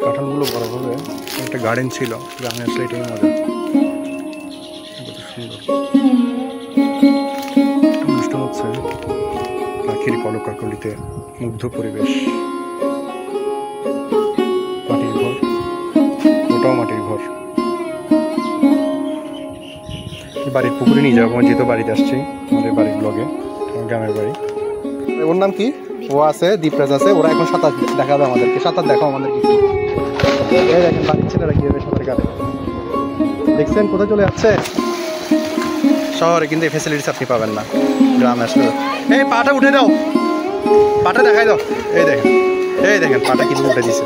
কাঁঠালগুলো বড় হবে একটা গার্ডেন ছিল গ্রামে আসলে এটাই মজা। কত সুন্দর অনুষ্ঠান হচ্ছে, পাখির কলকাকলিতে মুগ্ধ পরিবেশ। মাটির ঘর, ওটাও মাটির ঘর। বাড়ির পুকুরে নিয়ে যাবো, যেহেতু বাড়িতে আসছি আমাদের বাড়ির ব্লগে, গ্রামের বাড়ি। ওর নাম কি? ও আছে, দীপরাজ আছে, ওরা এখন সাঁতার দেখাবে আমাদেরকে। সাঁতার দেখাও আমাদেরকে। দেখেন বাড়ির ছেলেরা কিভাবে সাঁতার কাটে, দেখছেন কোথায় চলে যাচ্ছে। শহরে কিন্তু এই ফ্যাসিলিটিস আপনি পাবেন না, গ্রামে আসলে। এই পাটা উঠে দাও, পাটা দেখাই দাও। এই দেখেন, এই দেখেন পাটা কিন্তু উঠে দিছে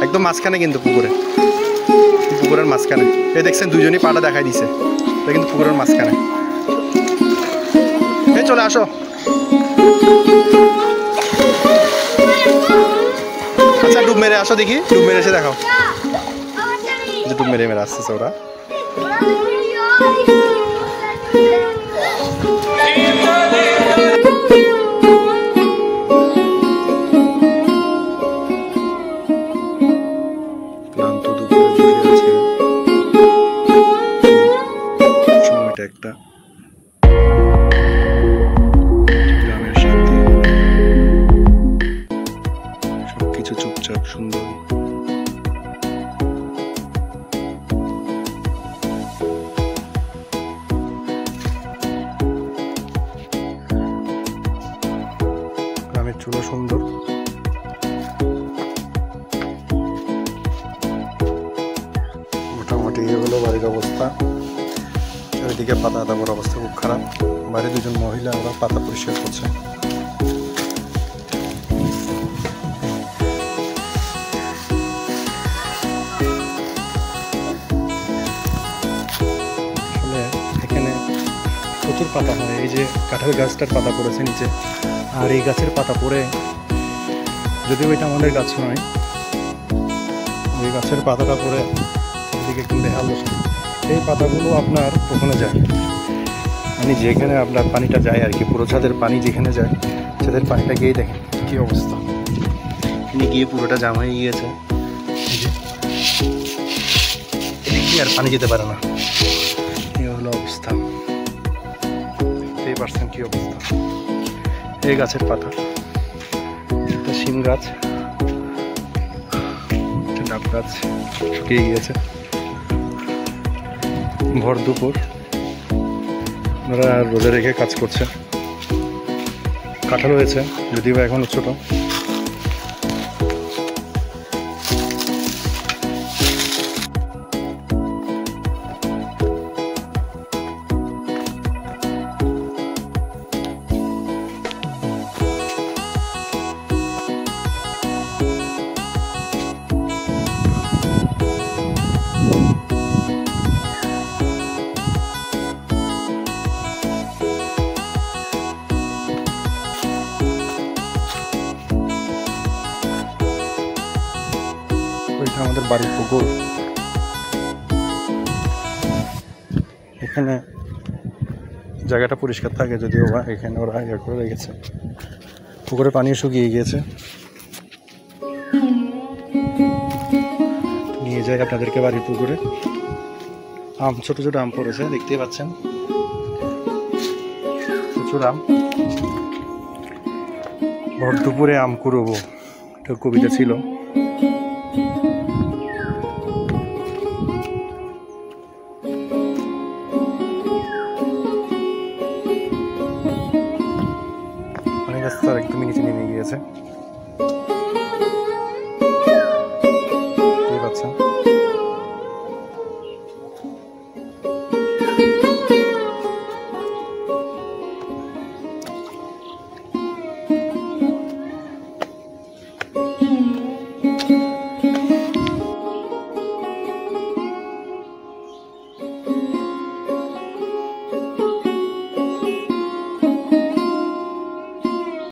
একদম মাঝখানে, কিন্তু পুকুরের মাঝখানে। এই দেখছেন দুজনই পাটা দেখাই দিছে, এটা কিন্তু পুকুরের মাঝখানে। এই চলে আসো। আচ্ছা ডুব মেরে আসো দেখি, ডুব মেরে এসে দেখাও। ডুব মেরে মেরে আসতেছে ওরা। ক্লান্ত দুপুরে বসে আছে, সময়টা একটা গ্রামের শান্তি, সবকিছু চুপচাপ সুন্দর। গ্রামের চুলো সুন্দর, মোটামুটি এই হলো বাড়ির অবস্থা। চারিদিকে পাতা দাবর অবস্থা খুব খারাপ। বাইরে দুজন মহিলা ওরা পাতা পরিষ্কার করছে। আসলে এখানে প্রচুর পাতা হয়। এই যে কাঁঠাল গাছটার পাতা পড়েছে নিচে, আর এই গাছের পাতা পড়ে, যদিও এটা আমাদের গাছ নয়, ওই গাছের পাতাটা পড়ে চারিদিকে একটু বেহাল বসে। এই পাতাগুলো আপনার ওখানে যায়, মানে যেখানে আপনার পানিটা যায় আর কি, পুরো ছাদের পানি যেখানে যায়, ছাদের পানিটা গিয়ে দেখেন কী অবস্থা। এখানে গিয়ে পুরোটা জাম হয়ে গিয়েছে, এদিকে আর পানি যেতে পারে না। এই হলো অবস্থা, দেখতেই পারছেন কী অবস্থা। এই গাছের পাতা, একটা শিম গাছ, একটা ডাব গাছ শুকিয়ে গিয়েছে। ভর দুপুর ওরা রোদে রেখে কাজ করছে। কাঁঠাল হয়েছে, যদিও এখনো ছোট। ওইটা আমাদের বাড়ির পুকুর। এখানে জায়গাটা পরিষ্কার থাকে, যদিও বা এখানে ওরা ইয়ে করে রেখেছে। পুকুরে পানিও শুকিয়ে গিয়েছে। নিয়ে যাই আপনাদেরকে বাড়ির পুকুরে। আম, ছোট ছোট আম পড়েছে, দেখতেই পাচ্ছেন প্রচুর আম। ভর দুপুরে আম কুড়বো, একটা কবিতা ছিল। অনেক রাস্তা একদমই নিচে নেমে গিয়েছে।